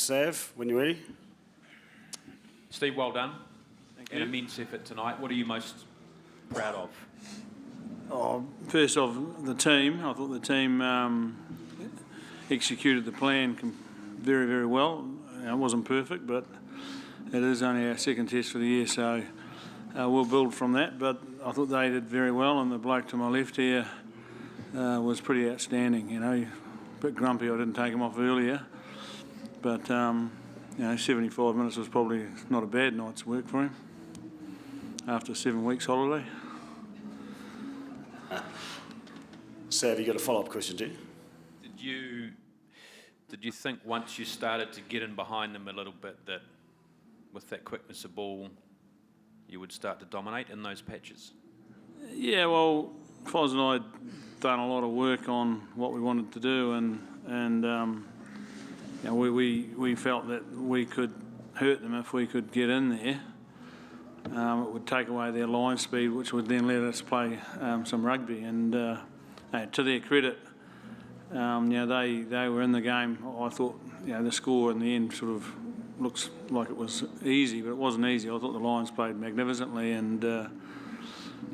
Sav, when you're ready. Steve, well done. Thank An you. immense effort tonight. What are you most proud of? First off, the team. I thought the team executed the plan very, very well. It wasn't perfect, but it is only our second test for the year, so we'll build from that. But I thought they did very well, and the bloke to my left here was pretty outstanding. You know, a bit grumpy I didn't take him off earlier, but 75 minutes was probably not a bad night's work for him after 7 weeks holiday. Sav, you got a follow-up question, do you? Did you think once you started to get in behind them a little bit that with that quickness of ball you would start to dominate in those patches? Yeah, well, Foz and I had done a lot of work on what we wanted to do, and we felt that we could hurt them if we could get in there. It would take away their line speed, which would then let us play some rugby. And to their credit, they were in the game. I thought the score in the end sort of looks like it was easy, but it wasn't easy. I thought the Lions played magnificently, and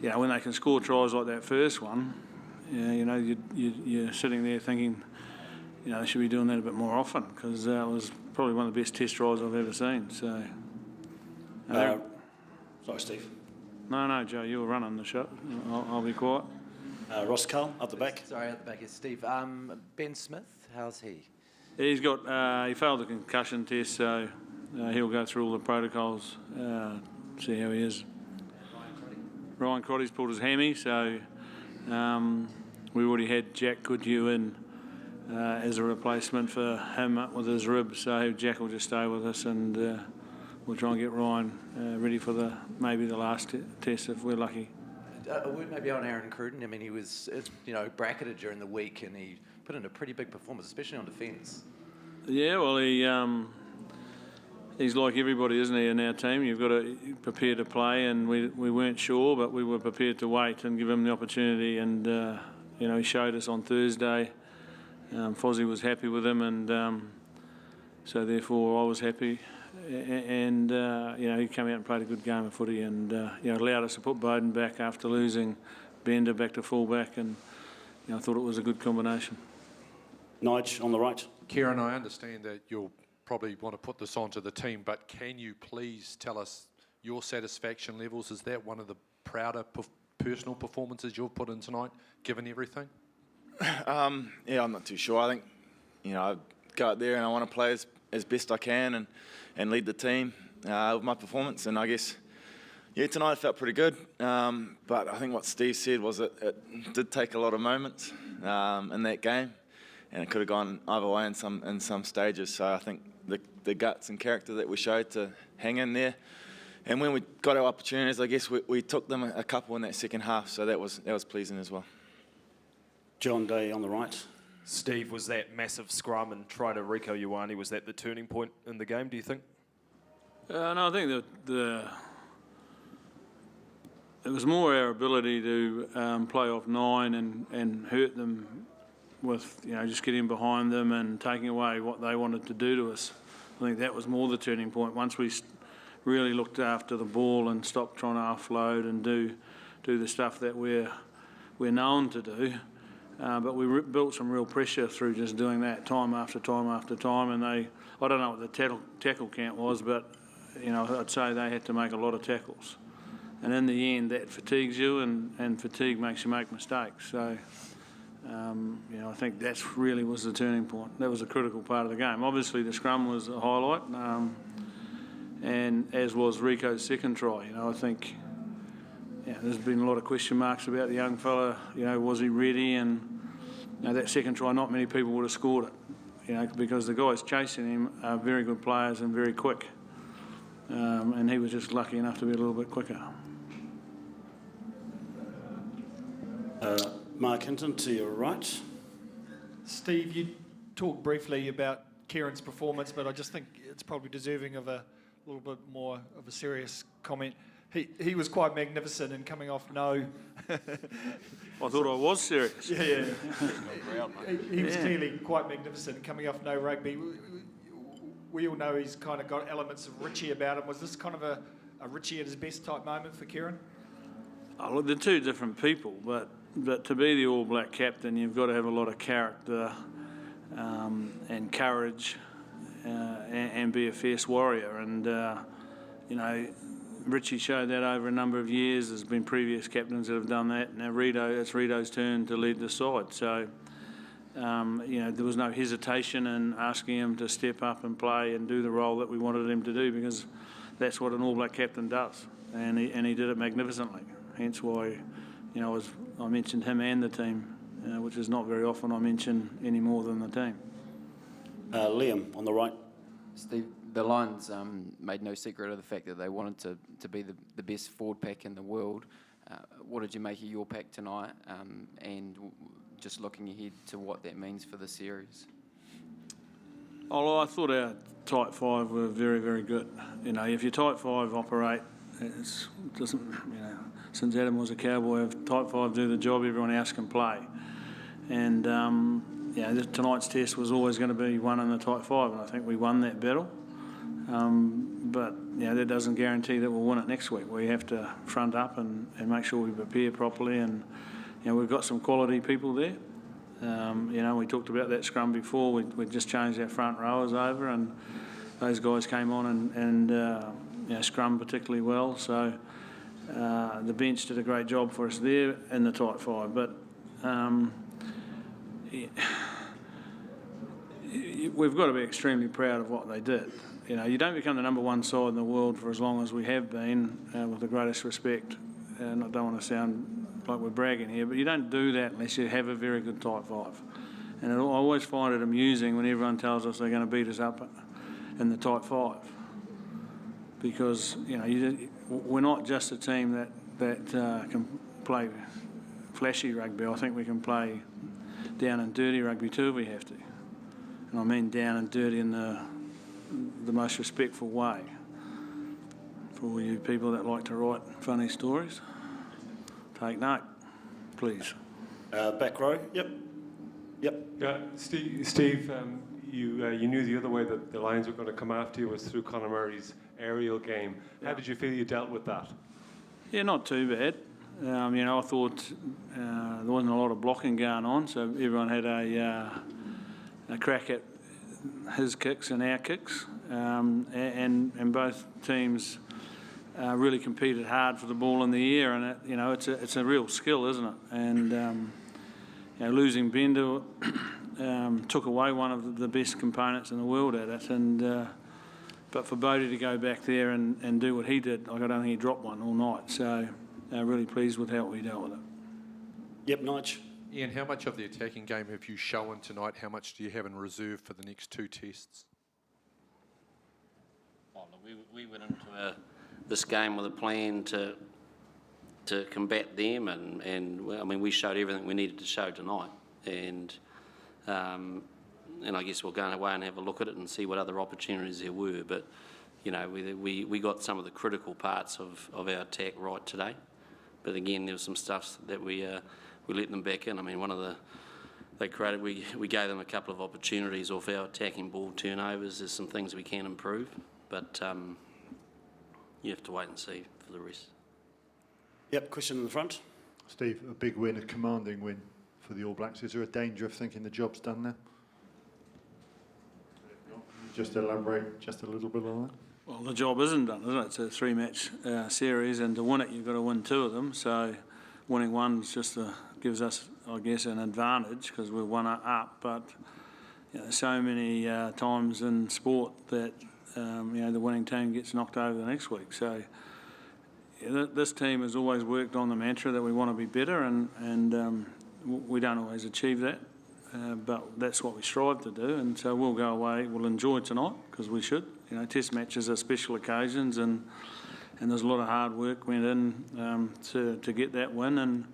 when they can score tries like that first one, you're sitting there thinking, they should be doing that a bit more often, because it was probably one of the best test tries I've ever seen. So. Sorry, Steve. No, Joe, you were running the show. I'll be quiet. Ross Cull, up the back. Sorry, up the back is Steve. Ben Smith, how's he? He's got, he failed the concussion test, so he'll go through all the protocols, see how he is. Ryan Crotty's pulled his hammy, so we already had Jack Goodhue in as a replacement for him with his rib, so Jack will just stay with us, and we'll try and get Ryan ready for maybe the last test if we're lucky. A word maybe on Aaron Cruden. I mean, he was bracketed during the week, and he put in a pretty big performance, especially on defence. Yeah, well, he's like everybody, isn't he, in our team? You've got to prepare to play, and we weren't sure, but we were prepared to wait and give him the opportunity, and he showed us on Thursday. Fozzie was happy with him, and so therefore I was happy. And he came out and played a good game of footy, and allowed us to put Bowden back after losing Bender back to fullback, and I thought it was a good combination. Nige on the right. Kieran, I understand that you'll probably want to put this onto the team, but can you please tell us your satisfaction levels? Is that one of the prouder personal performances you've put in tonight, given everything? I'm not too sure. I think I go out there and I want to play as best I can and lead the team with my performance. And I guess, tonight I felt pretty good. But I think what Steve said was that it did take a lot of moments in that game, and it could have gone either way in some stages. So I think the guts and character that we showed to hang in there, and when we got our opportunities, I guess we took them a couple in that second half. So that was pleasing as well. John Day on the right. Steve, was that massive scrum and try to Rieko Ioane, was that the turning point in the game, do you think? No, I think that it was more our ability to play off 9 and hurt them with, just getting behind them and taking away what they wanted to do to us. I think that was more the turning point. Once we really looked after the ball and stopped trying to offload and do the stuff that we're known to do. But we built some real pressure through just doing that time after time after time, and I don't know what the tackle count was, but I'd say they had to make a lot of tackles, and in the end that fatigues you, and fatigue makes you make mistakes. So I think that's really was the turning point. That was a critical part of the game. Obviously the scrum was a highlight, and as was Rico's second try. I think there's been a lot of question marks about the young fella. Was he ready? And that second try, not many people would have scored it. Because the guys chasing him are very good players and very quick. And he was just lucky enough to be a little bit quicker. Mark Hinton to your right. Steve, you talked briefly about Kieran's performance, but I just think it's probably deserving of a little bit more of a serious comment. He was quite magnificent in coming off no. I thought I was serious. Yeah. He was clearly quite magnificent coming off no rugby. we all know he's kind of got elements of Richie about him. Was this kind of a Richie at his best type moment for Kieran? Oh, look, they're two different people, but to be the All Black captain, you've got to have a lot of character and courage and be a fierce warrior. And, you know, Richie showed that over a number of years. There's been previous captains that have done that. Now it's Rito's turn to lead the side. So, you know, there was no hesitation in asking him to step up and play and do the role that we wanted him to do, because that's what an All Black captain does. And he did it magnificently. Hence why, you know, I mentioned him and the team, which is not very often I mention any more than the team. Liam, on the right. Steve, the Lions made no secret of the fact that they wanted to be the best forward pack in the world. What did you make of your pack tonight, and just looking ahead to what that means for the series? Oh, I thought our tight five were very, very good. You know, if your tight five operate, it doesn't, you know, since Adam was a Cowboy, if tight five do the job, everyone else can play. And, you know, tonight's test was always going to be won in the tight five, and I think we won that battle. But, you know, that doesn't guarantee that we'll win it next week. We have to front up and make sure we prepare properly. And, you know, we've got some quality people there. You know, we talked about that scrum before. We just changed our front rowers over, and those guys came on and you know, scrum particularly well. So the bench did a great job for us there in the tight five. But yeah, we've got to be extremely proud of what they did. You know, you don't become the number one side in the world for as long as we have been, with the greatest respect. And I don't want to sound like we're bragging here, but you don't do that unless you have a very good tight five. And I always find it amusing when everyone tells us they're going to beat us up in the tight five, because, you know, we're not just a team that can play flashy rugby. I think we can play down and dirty rugby too if we have to. And I mean down and dirty in the most respectful way. For all you people that like to write funny stories, take note, please. Back row, yep. Yeah, Steve, you knew the other way that the Lions were going to come after you was through Conor Murray's aerial game. How did you feel you dealt with that? Yeah, not too bad. You know, I thought there wasn't a lot of blocking going on, so everyone had a crack at his kicks and our kicks, and both teams really competed hard for the ball in the air, and you know, it's a real skill, isn't it? And you know, losing Bender took away one of the best components in the world at it, and but for Bodie to go back there and do what he did, like, I don't think he dropped one all night. So really pleased with how we dealt with it. Yep, Nige. Ian, how much of the attacking game have you shown tonight? How much do you have in reserve for the next two tests? Well, we went into this game with a plan to combat them, and I mean, we showed everything we needed to show tonight, and I guess we'll go away and have a look at it and see what other opportunities there were. But you know, we got some of the critical parts of our attack right today. But again, there was some stuff that we let them back in. I mean, we gave them a couple of opportunities off our attacking ball turnovers. There's some things we can improve, but you have to wait and see for the rest. Yep, question in the front. Steve, a big win, a commanding win for the All Blacks. Is there a danger of thinking the job's done now? Just elaborate just a little bit on that. Well, the job isn't done, is it? It's a three-match series, and to win it, you've got to win two of them. So winning one just gives us, I guess, an advantage because we're one up. But you know, so many times in sport that you know, the winning team gets knocked over the next week. So this team has always worked on the mantra that we want to be better, and we don't always achieve that. But that's what we strive to do, and so we'll go away. We'll enjoy tonight because we should. You know, test matches are special occasions, and there's a lot of hard work went in to get that win, and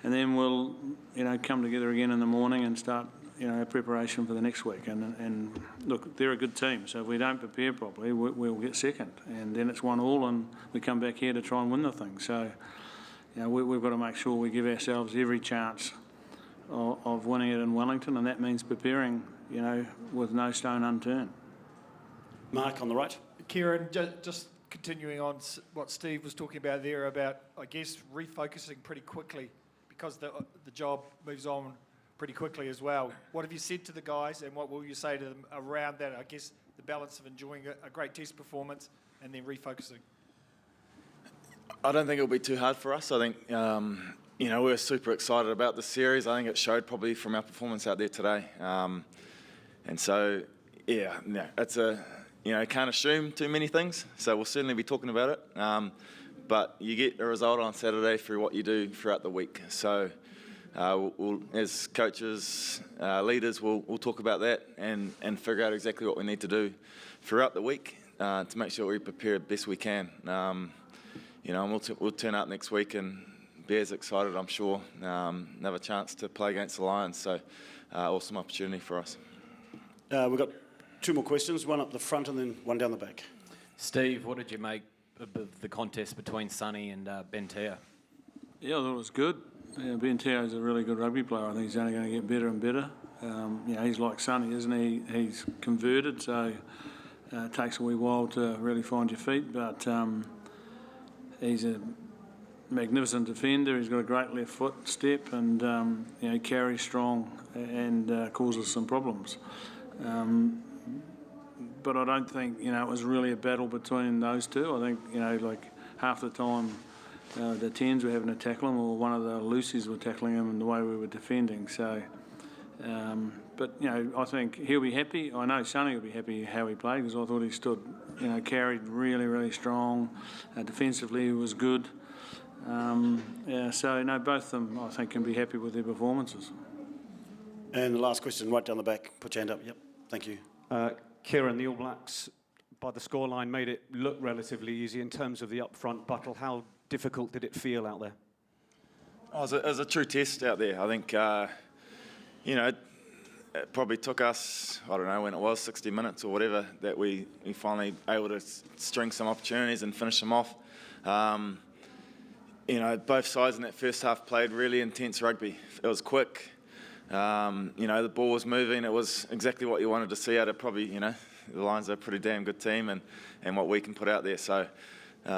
then we'll, you know, come together again in the morning and start, you know, our preparation for the next week. And look, they're a good team, so if we don't prepare properly, we'll get second, and then it's 1-1, and we come back here to try and win the thing. So, you know, we've got to make sure we give ourselves every chance of winning it in Wellington, and that means preparing, you know, with no stone unturned. Mark on the right. Kieran, just continuing on what Steve was talking about there about, I guess, refocusing pretty quickly because the job moves on pretty quickly as well. What have you said to the guys and what will you say to them around that, I guess, the balance of enjoying a great test performance and then refocusing? I don't think it'll be too hard for us. I think, we're super excited about the series. I think it showed probably from our performance out there today. And so, it's can't assume too many things. So we'll certainly be talking about it. But you get a result on Saturday through what you do throughout the week. So we'll, as coaches, leaders, we'll talk about that and figure out exactly what we need to do throughout the week to make sure we prepare the best we can. And we'll turn out next week and be as excited, I'm sure. Have a chance to play against the Lions. So awesome opportunity for us. We've got 2 more questions, one up the front and then one down the back. Steve, what did you make of the contest between Sonny and Bentea? Yeah, I thought it was good. Bentea is a really good rugby player. I think he's only going to get better and better. He's like Sonny, isn't he? He's converted, so it takes a wee while to really find your feet. But he's a magnificent defender. He's got a great left foot step, and he carries strong and causes some problems. But I don't think it was really a battle between those two. I think like half the time the 10s were having to tackle him, or one of the loosies were tackling him, and the way we were defending. So, but I think he'll be happy. I know Sonny will be happy how he played because I thought he stood, carried really, really strong. Defensively, he was good. So both of them I think can be happy with their performances. And the last question, right down the back. Put your hand up. Yep. Thank you. Kieran, the All Blacks, by the scoreline, made it look relatively easy in terms of the upfront battle. How difficult did it feel out there? It was a true test out there. I think, it probably took us, I don't know when it was, 60 minutes or whatever, that we finally able to string some opportunities and finish them off. Both sides in that first half played really intense rugby. It was quick. The ball was moving. It was exactly what you wanted to see out of probably, the Lions are a pretty damn good team and what we can put out there. So, it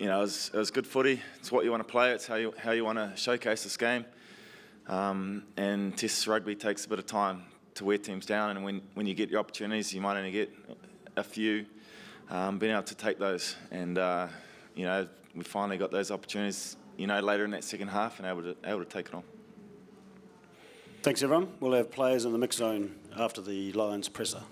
was good footy. It's what you want to play. It's how you want to showcase this game. And Test rugby takes a bit of time to wear teams down. And when you get your opportunities, you might only get a few. Being able to take those. And, we finally got those opportunities, later in that second half and able to take it on. Thanks, everyone. We'll have players in the mix zone after the Lions presser.